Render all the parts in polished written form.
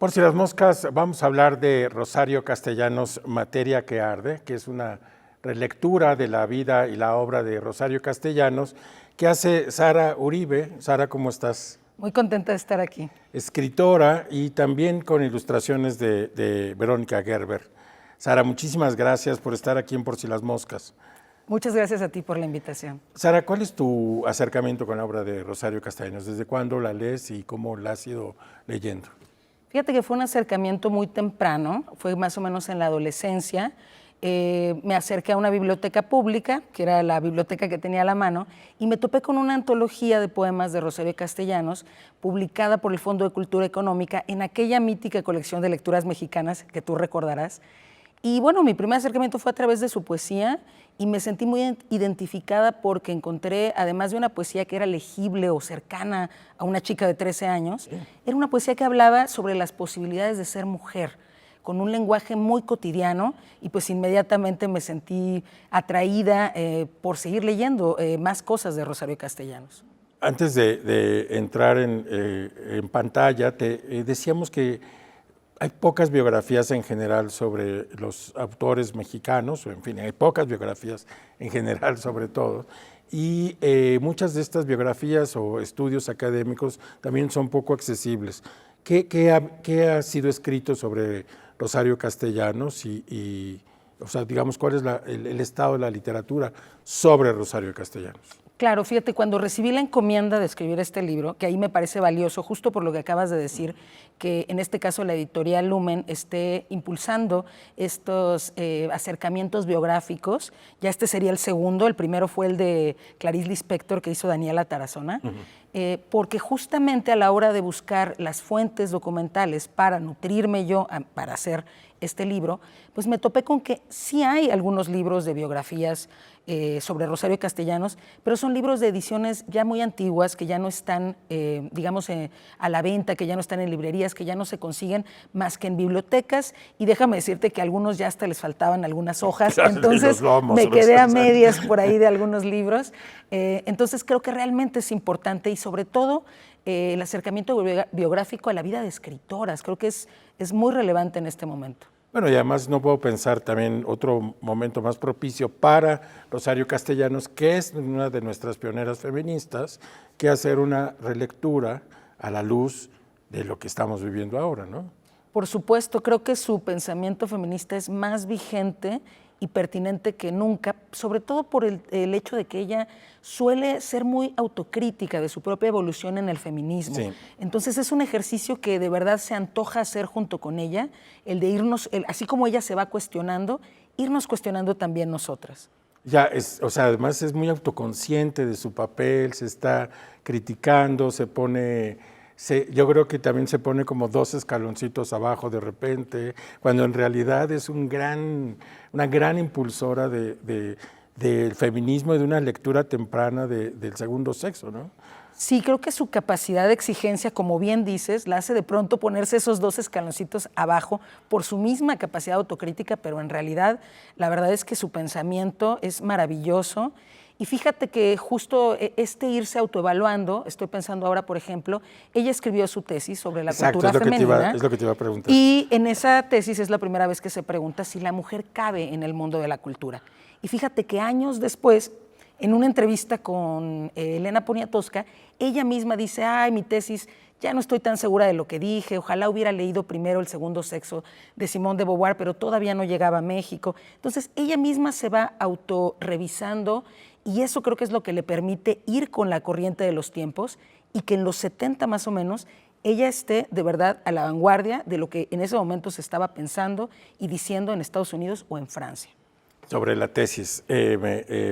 Por si las moscas, vamos a hablar de Rosario Castellanos, Materia que arde, que es una relectura de la vida y la obra de Rosario Castellanos, que hace Sara Uribe. Sara, ¿cómo estás? Muy contenta de estar aquí. Escritora y también con ilustraciones de Verónica Gerber. Sara, muchísimas gracias por estar aquí en Por si las moscas. Muchas gracias a ti por la invitación. Sara, ¿cuál es tu acercamiento con la obra de Rosario Castellanos? ¿Desde cuándo la lees y cómo la has ido leyendo? Fíjate que fue un acercamiento muy temprano, fue más o menos en la adolescencia. Me acerqué a una biblioteca pública, que era la biblioteca que tenía a la mano, y me topé con una antología de poemas de Rosario Castellanos, publicada por el Fondo de Cultura Económica en aquella mítica colección de lecturas mexicanas que tú recordarás. Y bueno, mi primer acercamiento fue a través de su poesía y me sentí muy identificada porque encontré, además de una poesía que era legible o cercana a una chica de 13 años, era una poesía que hablaba sobre las posibilidades de ser mujer, con un lenguaje muy cotidiano, y pues inmediatamente me sentí atraída por seguir leyendo más cosas de Rosario Castellanos. Antes de entrar en pantalla, decíamos que hay pocas biografías en general sobre los autores mexicanos, o en fin, hay pocas biografías en general sobre todo, y muchas de estas biografías o estudios académicos también son poco accesibles. ¿Qué ha sido escrito sobre Rosario Castellanos o sea, digamos, cuál es el estado de la literatura sobre Rosario Castellanos? Claro, fíjate, cuando recibí la encomienda de escribir este libro, que ahí me parece valioso, justo por lo que acabas de decir, que en este caso la editorial Lumen esté impulsando estos acercamientos biográficos. Ya este sería el segundo, el primero fue el de Clarice Lispector que hizo Daniela Tarazona, porque justamente a la hora de buscar las fuentes documentales para nutrirme yo, para hacer este libro, pues me topé con que sí hay algunos libros de biografías sobre Rosario Castellanos, pero son libros de ediciones ya muy antiguas, que ya no están, digamos, a la venta, que ya no están en librerías, que ya no se consiguen más que en bibliotecas, y déjame decirte que a algunos ya hasta les faltaban algunas hojas, entonces me quedé a medias por ahí de algunos libros. Entonces creo que realmente es importante, y sobre todo el acercamiento biográfico a la vida de escritoras, creo que es muy relevante en este momento. Bueno, y además no puedo pensar también otro momento más propicio para Rosario Castellanos, que es una de nuestras pioneras feministas, que hacer una relectura a la luz de lo que estamos viviendo ahora, ¿no? Por supuesto, creo que su pensamiento feminista es más vigente y pertinente que nunca, sobre todo por el hecho de que ella suele ser muy autocrítica de su propia evolución en el feminismo. Sí. Entonces es un ejercicio que de verdad se antoja hacer junto con ella, el de irnos, así como ella se va cuestionando, irnos cuestionando también nosotras. Ya, o sea, además es muy autoconsciente de su papel, se está criticando, se pone... yo creo que también se pone como dos escaloncitos abajo de repente, cuando en realidad es una gran impulsora del feminismo y de una lectura temprana del segundo sexo, ¿no? Sí, creo que su capacidad de exigencia, como bien dices, la hace de pronto ponerse esos dos escaloncitos abajo por su misma capacidad autocrítica, pero en realidad la verdad es que su pensamiento es maravilloso. Y fíjate que justo este irse autoevaluando, estoy pensando ahora, por ejemplo, ella escribió su tesis sobre la cultura femenina. Es lo que te iba a preguntar. Y en esa tesis es la primera vez que se pregunta si la mujer cabe en el mundo de la cultura. Y fíjate que años después, en una entrevista con Elena Poniatowska, ella misma dice, ay, mi tesis, ya no estoy tan segura de lo que dije, ojalá hubiera leído primero El segundo sexo de Simone de Beauvoir, pero todavía no llegaba a México. Entonces, ella misma se va autorrevisando, y eso creo que es lo que le permite ir con la corriente de los tiempos, y que en los 70 más o menos ella esté de verdad a la vanguardia de lo que en ese momento se estaba pensando y diciendo en Estados Unidos o en Francia. Sobre la tesis,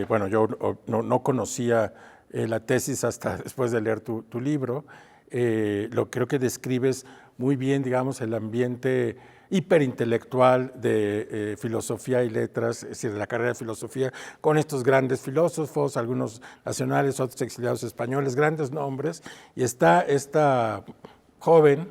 bueno, yo no conocía la tesis hasta después de leer tu libro. Creo que describes muy bien, digamos, el ambiente hiperintelectual de filosofía y letras, es decir, de la carrera de filosofía, con estos grandes filósofos, algunos nacionales, otros exiliados españoles, grandes nombres, y está esta joven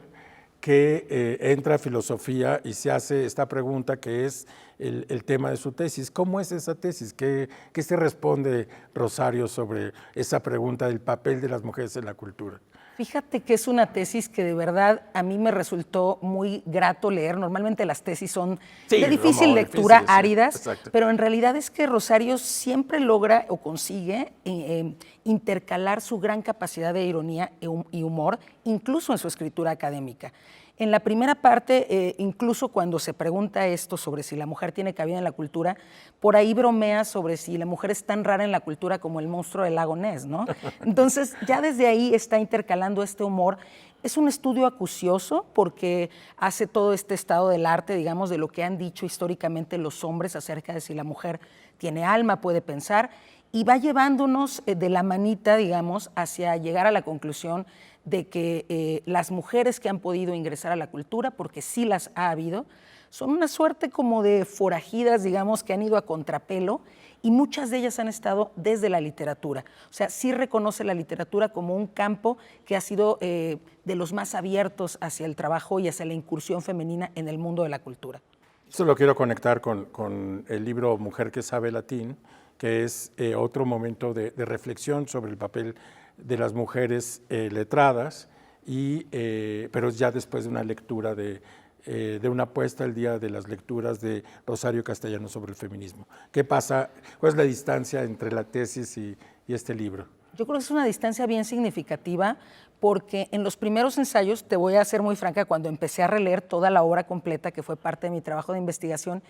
que entra a filosofía y se hace esta pregunta que es el tema de su tesis. ¿Cómo es esa tesis? ¿Qué se responde, Rosario, sobre esa pregunta del papel de las mujeres en la cultura? Fíjate que es una tesis que de verdad a mí me resultó muy grato leer. Normalmente las tesis son Sí, de difícil como lectura, difíciles, sí, áridas, exacto. pero en realidad es que Rosario siempre logra o consigue intercalar su gran capacidad de ironía y humor, incluso en su escritura académica. En la primera parte, incluso cuando se pregunta esto sobre si la mujer tiene cabida en la cultura, por ahí bromea sobre si la mujer es tan rara en la cultura como el monstruo del lago Ness, ¿no? Entonces, ya desde ahí está intercalando este humor. Es un estudio acucioso porque hace todo este estado del arte, digamos, de lo que han dicho históricamente los hombres acerca de si la mujer tiene alma, puede pensar, y va llevándonos de la manita, digamos, hacia llegar a la conclusión de que las mujeres que han podido ingresar a la cultura, porque sí las ha habido, son una suerte como de forajidas, digamos, que han ido a contrapelo y muchas de ellas han estado desde la literatura. O sea, sí reconoce la literatura como un campo que ha sido de los más abiertos hacia el trabajo y hacia la incursión femenina en el mundo de la cultura. Esto lo quiero conectar con el libro Mujer que sabe latín, que es otro momento de reflexión sobre el papel de las mujeres letradas, pero ya después de una lectura de una puesta al día de las lecturas de Rosario Castellanos sobre el feminismo. ¿Qué pasa? ¿Cuál es la distancia entre la tesis y este libro? Yo creo que es una distancia bien significativa porque en los primeros ensayos, te voy a ser muy franca, cuando empecé a releer toda la obra completa, que fue parte de mi trabajo de investigación,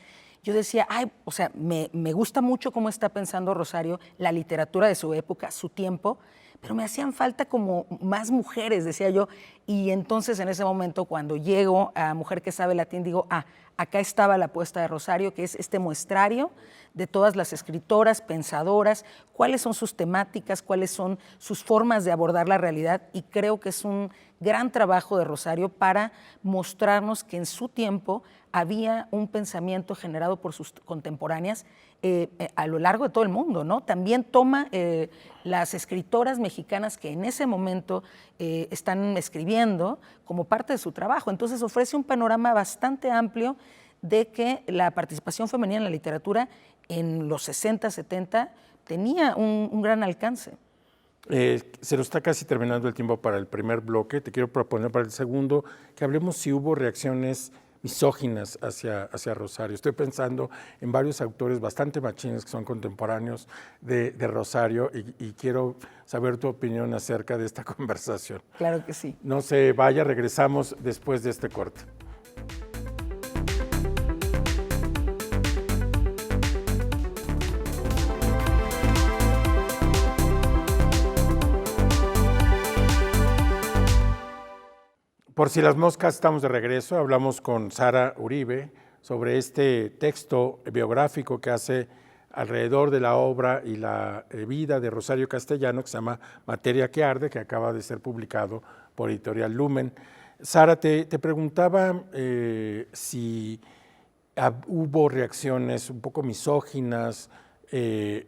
yo decía, ay, o sea, me gusta mucho cómo está pensando Rosario, la literatura de su época, su tiempo, pero me hacían falta como más mujeres, decía yo, y entonces en ese momento cuando llego a Mujer que sabe latín, digo, acá estaba la apuesta de Rosario, que es este muestrario de todas las escritoras, pensadoras, cuáles son sus temáticas, cuáles son sus formas de abordar la realidad, y creo que es un gran trabajo de Rosario para mostrarnos que en su tiempo había un pensamiento generado por sus contemporáneas a lo largo de todo el mundo, ¿no? También toma las escritoras mexicanas que en ese momento están escribiendo como parte de su trabajo. Entonces ofrece un panorama bastante amplio de que la participación femenina en la literatura en los 60, 70 tenía un gran alcance. Se nos está casi terminando el tiempo para el primer bloque. Te quiero proponer para el segundo que hablemos si hubo reacciones misóginas hacia Rosario. Estoy pensando en varios autores bastante machines que son contemporáneos de Rosario y quiero saber tu opinión acerca de esta conversación. Claro que sí. No se vaya, regresamos después de este corte. Por si las moscas, estamos de regreso. Hablamos con Sara Uribe sobre este texto biográfico que hace alrededor de la obra y la vida de Rosario Castellano, que se llama Materia que arde, que acaba de ser publicado por Editorial Lumen. Sara, te preguntaba si hubo reacciones un poco misóginas del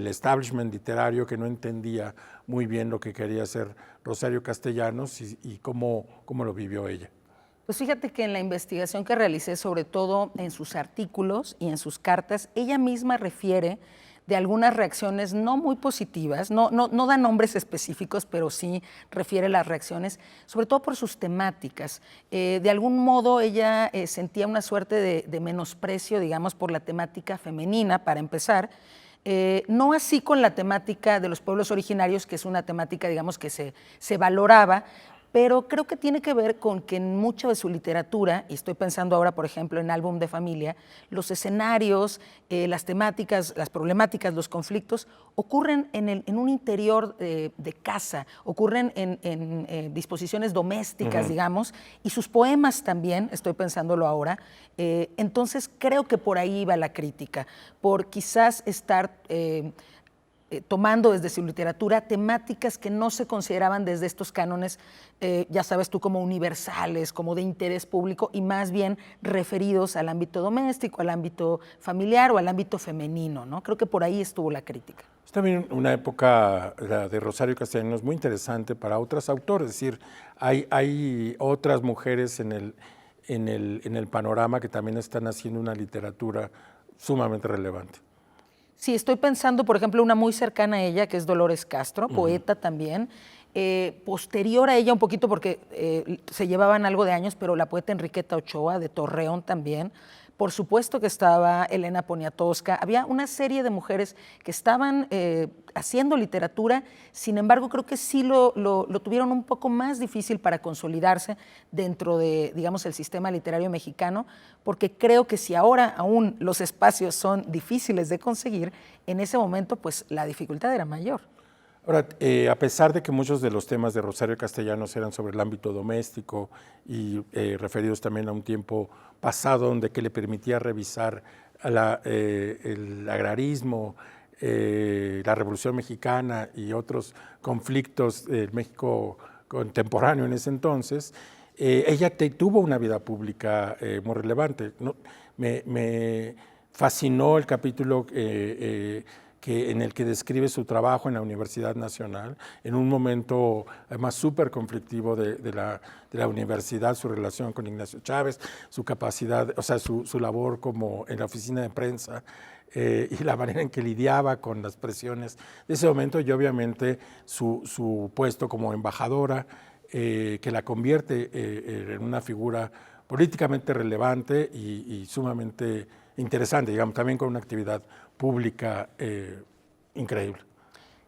establishment literario que no entendía muy bien lo que quería hacer Rosario Castellanos y cómo lo vivió ella. Pues fíjate que en la investigación que realicé, sobre todo en sus artículos y en sus cartas, ella misma refiere de algunas reacciones no muy positivas, no da nombres específicos, pero sí refiere las reacciones, sobre todo por sus temáticas. De algún modo ella sentía una suerte de menosprecio, digamos, por la temática femenina, para empezar. No así con la temática de los pueblos originarios, que es una temática, digamos, que se valoraba, pero creo que tiene que ver con que en mucha de su literatura, y estoy pensando ahora, por ejemplo, en Álbum de Familia, los escenarios, las temáticas, las problemáticas, los conflictos, ocurren en un interior de casa, ocurren en disposiciones domésticas, digamos, y sus poemas también, estoy pensándolo ahora. Entonces creo que por ahí iba la crítica, por quizás estar tomando desde su literatura temáticas que no se consideraban desde estos cánones, ya sabes tú, como universales, como de interés público, y más bien referidos al ámbito doméstico, al ámbito familiar o al ámbito femenino, ¿no? Creo que por ahí estuvo la crítica. Es también una época, la de Rosario Castellanos, muy interesante para otras autores, es decir, hay otras mujeres en el panorama que también están haciendo una literatura sumamente relevante. Sí, estoy pensando, por ejemplo, una muy cercana a ella, que es Dolores Castro, poeta también, posterior a ella un poquito porque se llevaban algo de años, pero la poeta Enriqueta Ochoa de Torreón también. Por supuesto que estaba Elena Poniatowska, había una serie de mujeres que estaban haciendo literatura, sin embargo creo que sí lo tuvieron un poco más difícil para consolidarse dentro de, digamos, el sistema literario mexicano, porque creo que si ahora aún los espacios son difíciles de conseguir, en ese momento pues la dificultad era mayor. Ahora, a pesar de que muchos de los temas de Rosario Castellanos eran sobre el ámbito doméstico y referidos también a un tiempo pasado donde que le permitía revisar el agrarismo, la Revolución Mexicana y otros conflictos del México contemporáneo en ese entonces, ella tuvo una vida pública muy relevante, ¿no? Me fascinó el capítulo en el que describe su trabajo en la Universidad Nacional, en un momento además súper conflictivo de la universidad, su relación con Ignacio Chávez, su capacidad, o sea, su labor como en la oficina de prensa, y la manera en que lidiaba con las presiones de ese momento, y obviamente su puesto como embajadora, que la convierte en una figura políticamente relevante y sumamente interesante, digamos, también con una actividad pública increíble.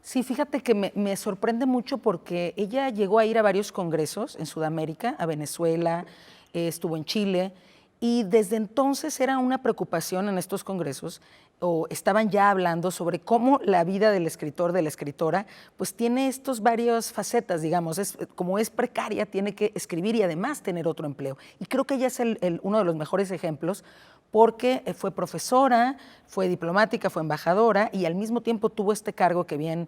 Sí, fíjate que me sorprende mucho porque ella llegó a ir a varios congresos en Sudamérica, a Venezuela, estuvo en Chile, y desde entonces era una preocupación en estos congresos, o estaban ya hablando sobre cómo la vida del escritor, de la escritora, pues tiene estos varias facetas, digamos, como es precaria, tiene que escribir y además tener otro empleo. Y creo que ella es uno de los mejores ejemplos, porque fue profesora, fue diplomática, fue embajadora y al mismo tiempo tuvo este cargo que bien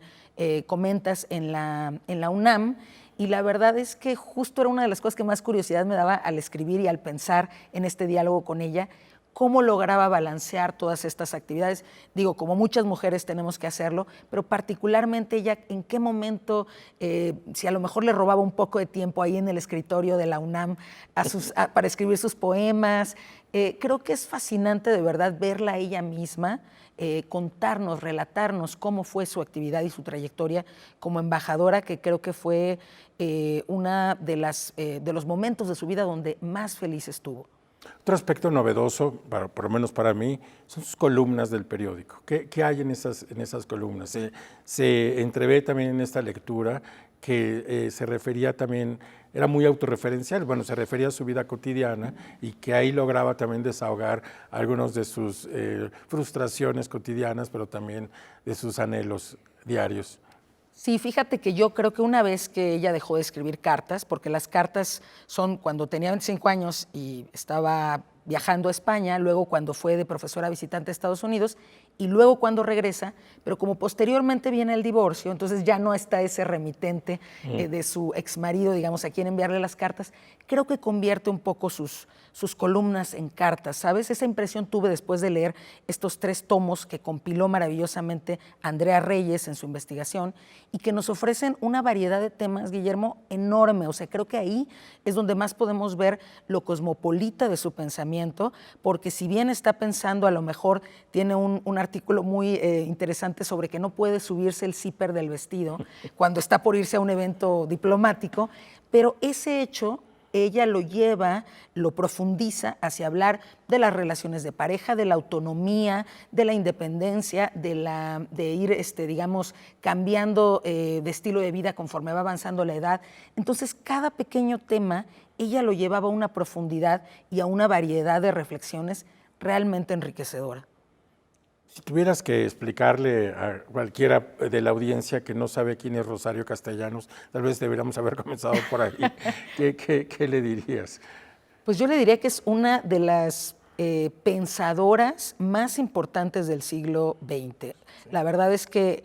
comentas en la UNAM, y la verdad es que justo era una de las cosas que más curiosidad me daba al escribir y al pensar en este diálogo con ella, cómo lograba balancear todas estas actividades. Digo, como muchas mujeres tenemos que hacerlo, pero particularmente ella, en qué momento, si a lo mejor le robaba un poco de tiempo ahí en el escritorio de la UNAM para escribir sus poemas. Creo que es fascinante de verdad verla a ella misma, contarnos, relatarnos cómo fue su actividad y su trayectoria como embajadora, que creo que fue una de los momentos de su vida donde más feliz estuvo. Otro aspecto novedoso, por lo menos para mí, son sus columnas del periódico. ¿Qué hay en esas columnas? Se entrevé también en esta lectura que se refería también, era muy autorreferencial, bueno, se refería a su vida cotidiana y que ahí lograba también desahogar algunos de sus frustraciones cotidianas, pero también de sus anhelos diarios. Sí, fíjate que yo creo que una vez que ella dejó de escribir cartas, porque las cartas son cuando tenía 25 años y estaba viajando a España, luego cuando fue de profesora visitante a Estados Unidos y luego cuando regresa, pero como posteriormente viene el divorcio, entonces ya no está ese remitente de su exmarido, digamos, a quien enviarle las cartas, creo que convierte un poco sus columnas en cartas, ¿sabes? Esa impresión tuve después de leer estos 3 tomos que compiló maravillosamente Andrea Reyes en su investigación y que nos ofrecen una variedad de temas, Guillermo, enorme. O sea, creo que ahí es donde más podemos ver lo cosmopolita de su pensamiento, porque si bien está pensando, a lo mejor tiene un artículo muy interesante sobre que no puede subirse el zipper del vestido cuando está por irse a un evento diplomático, pero ese hecho ella lo lleva, lo profundiza hacia hablar de las relaciones de pareja, de la autonomía, de la independencia, de ir, digamos, cambiando de estilo de vida conforme va avanzando la edad. Entonces, cada pequeño tema, ella lo llevaba a una profundidad y a una variedad de reflexiones realmente enriquecedora. Si tuvieras que explicarle a cualquiera de la audiencia que no sabe quién es Rosario Castellanos, tal vez deberíamos haber comenzado por ahí, ¿qué le dirías? Pues yo le diría que es una de las pensadoras más importantes del siglo XX. La verdad es que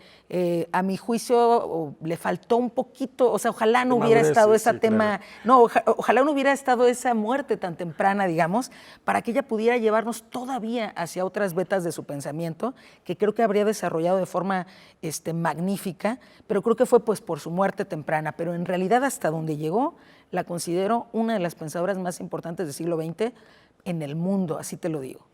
a mi juicio le faltó un poquito, o sea, ojalá no hubiera estado ese tema, claro. No, ojalá no hubiera estado esa muerte tan temprana, digamos, para que ella pudiera llevarnos todavía hacia otras vetas de su pensamiento, que creo que habría desarrollado de forma magnífica, pero creo que fue pues por su muerte temprana, pero en realidad hasta donde llegó, la considero una de las pensadoras más importantes del siglo XX en el mundo, así te lo digo.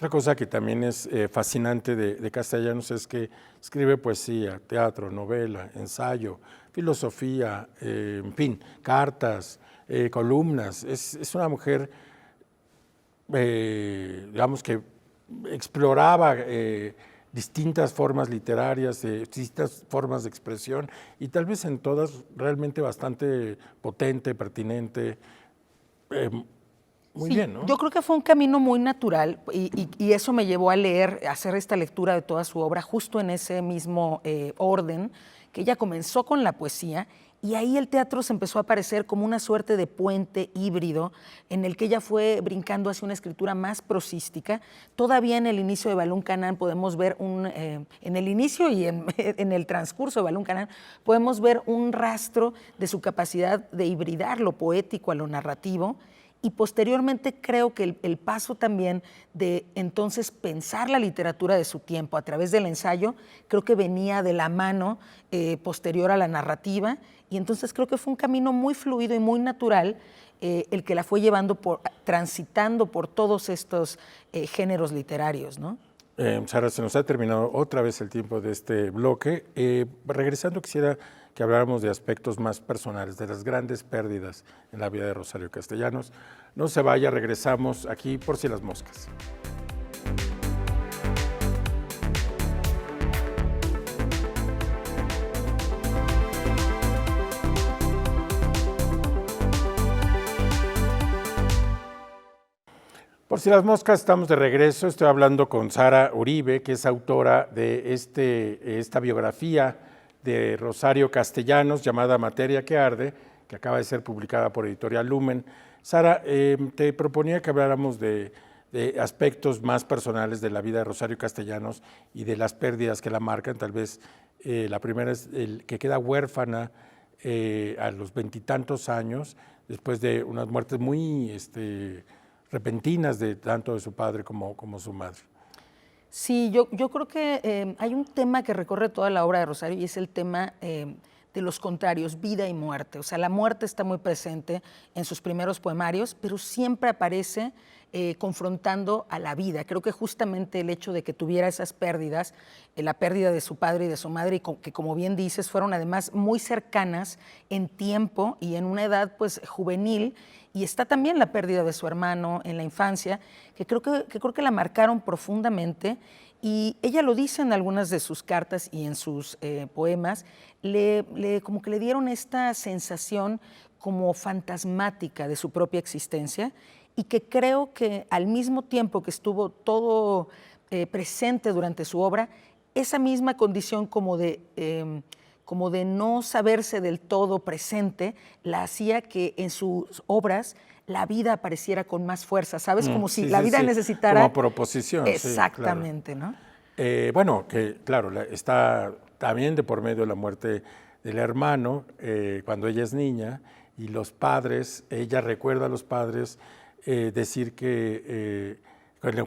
Otra cosa que también es fascinante de Castellanos es que escribe poesía, teatro, novela, ensayo, filosofía, en fin, cartas, columnas. Es una mujer, digamos que exploraba distintas formas literarias, distintas formas de expresión y tal vez en todas realmente bastante potente, pertinente. Muy Sí, bien, ¿no? yo creo que fue un camino muy natural y eso me llevó a leer, a hacer esta lectura de toda su obra justo en ese mismo orden, que ella comenzó con la poesía y ahí el teatro se empezó a aparecer como una suerte de puente híbrido en el que ella fue brincando hacia una escritura más prosística. Todavía en el inicio de Balún Canán podemos ver en el inicio y en el transcurso de Balún Canán podemos ver un rastro de su capacidad de hibridar lo poético a lo narrativo. Y posteriormente creo que el paso también de entonces pensar la literatura de su tiempo a través del ensayo, creo que venía de la mano posterior a la narrativa, y entonces creo que fue un camino muy fluido y muy natural el que la fue llevando, transitando por todos estos géneros literarios, ¿no? Sara, se nos ha terminado otra vez el tiempo de este bloque. Regresando, quisiera que habláramos de aspectos más personales, de las grandes pérdidas en la vida de Rosario Castellanos. No se vaya, regresamos aquí por si las moscas. Por si las moscas, estamos de regreso. Estoy hablando con Sara Uribe, que es autora de esta biografía de Rosario Castellanos llamada Materia que Arde, que acaba de ser publicada por Editorial Lumen. Sara, te proponía que habláramos de aspectos más personales de la vida de Rosario Castellanos y de las pérdidas que la marcan. Tal vez la primera es el que queda huérfana a los 20 años, después de unas muertes muy repentinas de tanto de su padre como su madre. Sí, yo creo que hay un tema que recorre toda la obra de Rosario y es el tema de los contrarios, vida y muerte. O sea, la muerte está muy presente en sus primeros poemarios, pero siempre aparece confrontando a la vida. Creo que justamente el hecho de que tuviera esas pérdidas, la pérdida de su padre y de su madre, y que como bien dices, fueron además muy cercanas en tiempo y en una edad pues juvenil, y está también la pérdida de su hermano en la infancia, que creo que la marcaron profundamente, y ella lo dice en algunas de sus cartas y en sus poemas, como que le dieron esta sensación como fantasmática de su propia existencia, y que creo que al mismo tiempo que estuvo todo presente durante su obra, esa misma condición como de no saberse del todo presente, la hacía que en sus obras la vida apareciera con más fuerza, ¿sabes? Como si la vida necesitara... Como proposición. Exactamente, Sí, claro. ¿no? Bueno, que claro, está también de por medio de la muerte del hermano, cuando ella es niña, y los padres, ella recuerda a los padres decir que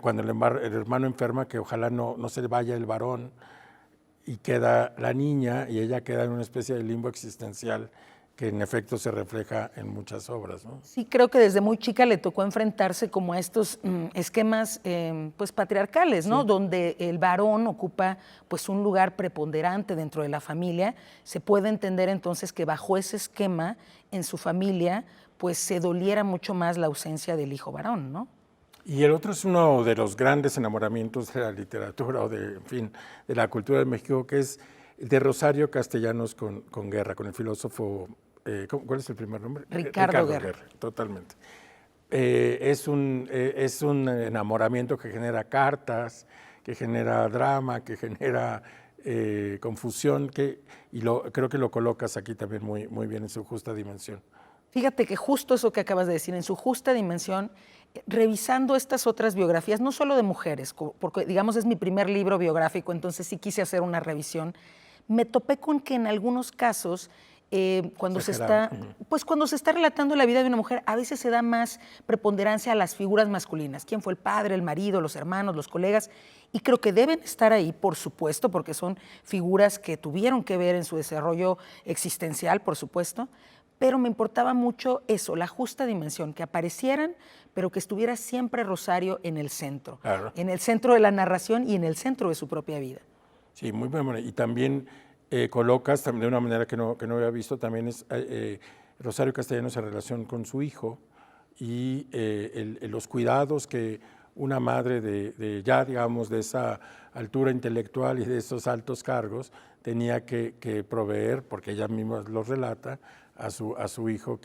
cuando el hermano enferma, que ojalá no se le vaya el varón, y queda la niña, y ella queda en una especie de limbo existencial que en efecto se refleja en muchas obras, ¿no? Sí, creo que desde muy chica le tocó enfrentarse como a estos esquemas pues patriarcales, ¿no? Sí. Donde el varón ocupa pues un lugar preponderante dentro de la familia. Se puede entender entonces que bajo ese esquema en su familia pues se doliera mucho más la ausencia del hijo varón, ¿no? Y el otro es uno de los grandes enamoramientos de la literatura o de la cultura de México, que es de Rosario Castellanos con Guerra, con el filósofo, ¿cuál es el primer nombre? Ricardo Guerra. Totalmente. Es un enamoramiento que genera cartas, que genera drama, que genera confusión, creo que lo colocas aquí también muy bien en su justa dimensión. Fíjate que justo eso que acabas de decir, en su justa dimensión, revisando estas otras biografías, no solo de mujeres, porque digamos es mi primer libro biográfico, entonces sí quise hacer una revisión, me topé con que en algunos casos, cuando se está relatando la vida de una mujer, a veces se da más preponderancia a las figuras masculinas. ¿Quién fue el padre, el marido, los hermanos, los colegas? Y creo que deben estar ahí, por supuesto, porque son figuras que tuvieron que ver en su desarrollo existencial, por supuesto, pero me importaba mucho eso, la justa dimensión, que aparecieran, pero que estuviera siempre Rosario en el centro, Claro. en el centro de la narración y en el centro de su propia vida. Sí, muy buena. Y también colocas también de una manera que no había visto, también es Rosario Castellanos en relación con su hijo y los cuidados que una madre de ya, digamos, de esa altura intelectual y de esos altos cargos tenía que proveer, porque ella misma lo relata, a su hijo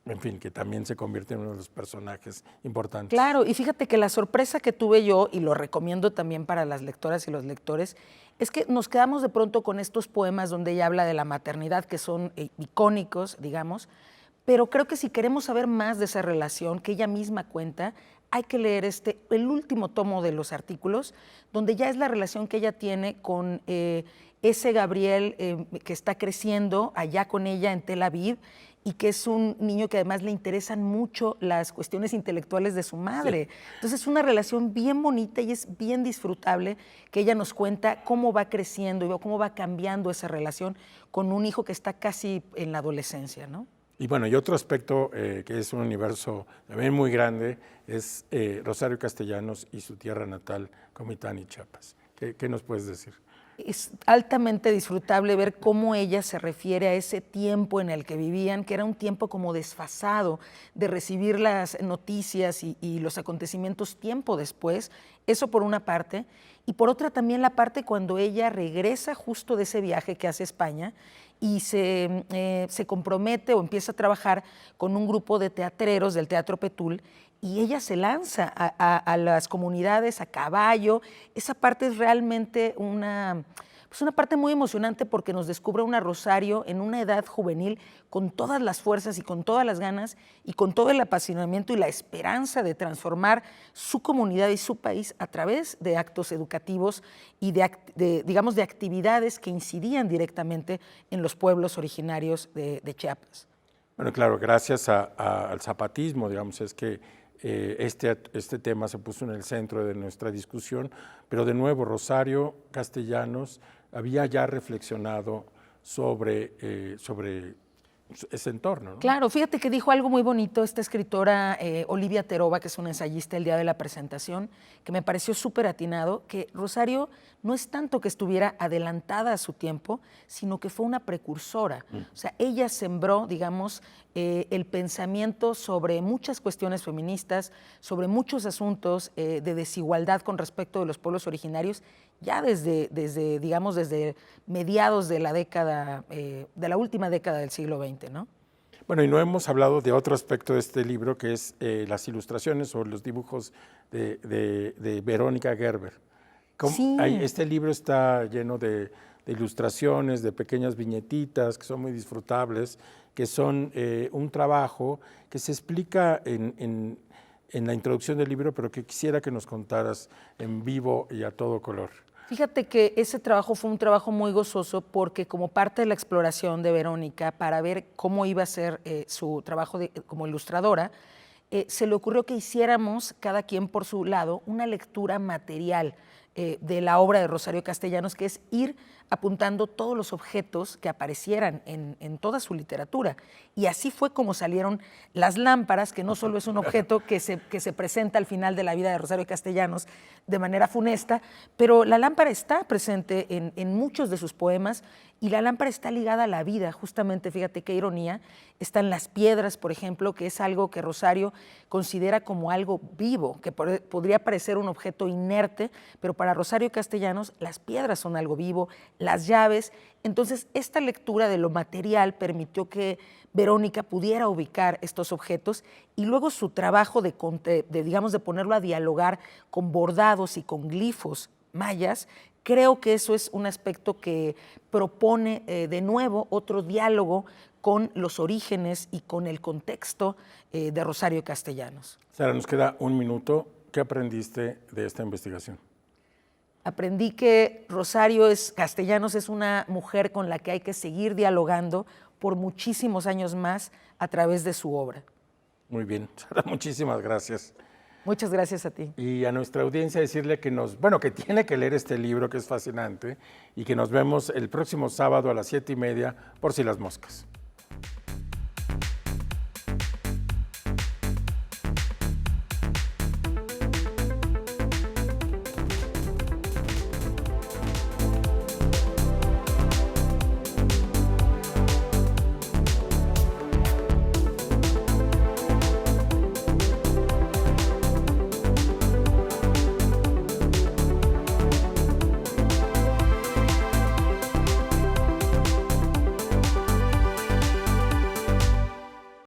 en fin, que también se convierte en uno de los personajes importantes. Claro, y fíjate que la sorpresa que tuve yo, y lo recomiendo también para las lectoras y los lectores, es que nos quedamos de pronto con estos poemas donde ella habla de la maternidad, que son icónicos, digamos, pero creo que si queremos saber más de esa relación que ella misma cuenta, hay que leer el último tomo de los artículos, donde ya es la relación que ella tiene con ese Gabriel que está creciendo allá con ella en Tel Aviv, y que es un niño que además le interesan mucho las cuestiones intelectuales de su madre. Sí. Entonces es una relación bien bonita y es bien disfrutable que ella nos cuenta cómo va creciendo y cómo va cambiando esa relación con un hijo que está casi en la adolescencia, ¿no? Y bueno, y otro aspecto que es un universo también muy grande es Rosario Castellanos y su tierra natal, Comitán y Chiapas. ¿Qué nos puedes decir? Es altamente disfrutable ver cómo ella se refiere a ese tiempo en el que vivían, que era un tiempo como desfasado de recibir las noticias y los acontecimientos tiempo después, eso por una parte, y por otra también la parte cuando ella regresa justo de ese viaje que hace a España y se compromete o empieza a trabajar con un grupo de teatreros del Teatro Petul, y ella se lanza a las comunidades a caballo. Esa parte es realmente una parte muy emocionante porque nos descubre una Rosario en una edad juvenil con todas las fuerzas y con todas las ganas y con todo el apasionamiento y la esperanza de transformar su comunidad y su país a través de actos educativos y digamos, de actividades que incidían directamente en los pueblos originarios de Chiapas. Bueno, claro, gracias al zapatismo, digamos, es que este tema se puso en el centro de nuestra discusión, pero de nuevo Rosario Castellanos había ya reflexionado sobre ese entorno, ¿no? Claro, fíjate que dijo algo muy bonito esta escritora Olivia Terova, que es una ensayista el día de la presentación, que me pareció súper atinado, que Rosario no es tanto que estuviera adelantada a su tiempo, sino que fue una precursora. O sea, ella sembró, digamos, el pensamiento sobre muchas cuestiones feministas, sobre muchos asuntos de desigualdad con respecto de los pueblos originarios, ya desde mediados de la década, de la última década del siglo XX, ¿no? Bueno, y no hemos hablado de otro aspecto de este libro, que es las ilustraciones o los dibujos de Verónica Gerber. Sí. Este libro está lleno de ilustraciones, de pequeñas viñetitas que son muy disfrutables, que son un trabajo que se explica en la introducción del libro, pero que quisiera que nos contaras en vivo y a todo color. Fíjate que ese trabajo fue un trabajo muy gozoso porque como parte de la exploración de Verónica para ver cómo iba a ser su trabajo como ilustradora, se le ocurrió que hiciéramos, cada quien por su lado, una lectura material de la obra de Rosario Castellanos, que es ir apuntando todos los objetos que aparecieran en toda su literatura. Y así fue como salieron las lámparas, que no solo es un objeto que se presenta al final de la vida de Rosario Castellanos de manera funesta, pero la lámpara está presente en muchos de sus poemas y la lámpara está ligada a la vida, justamente, fíjate qué ironía, están las piedras, por ejemplo, que es algo que Rosario considera como algo vivo, que podría parecer un objeto inerte, pero para Rosario Castellanos las piedras son algo vivo, las llaves. Entonces, esta lectura de lo material permitió que Verónica pudiera ubicar estos objetos y luego su trabajo de ponerlo a dialogar con bordados y con glifos mayas. Creo que eso es un aspecto que propone de nuevo otro diálogo con los orígenes y con el contexto de Rosario Castellanos. Sara, nos queda un minuto. ¿Qué aprendiste de esta investigación? Aprendí que Rosario Castellanos es una mujer con la que hay que seguir dialogando por muchísimos años más a través de su obra. Muy bien, Sara, muchísimas gracias. Muchas gracias a ti. Y a nuestra audiencia decirle que que tiene que leer este libro, que es fascinante, y que nos vemos el próximo sábado a las 7:30 por Si las moscas.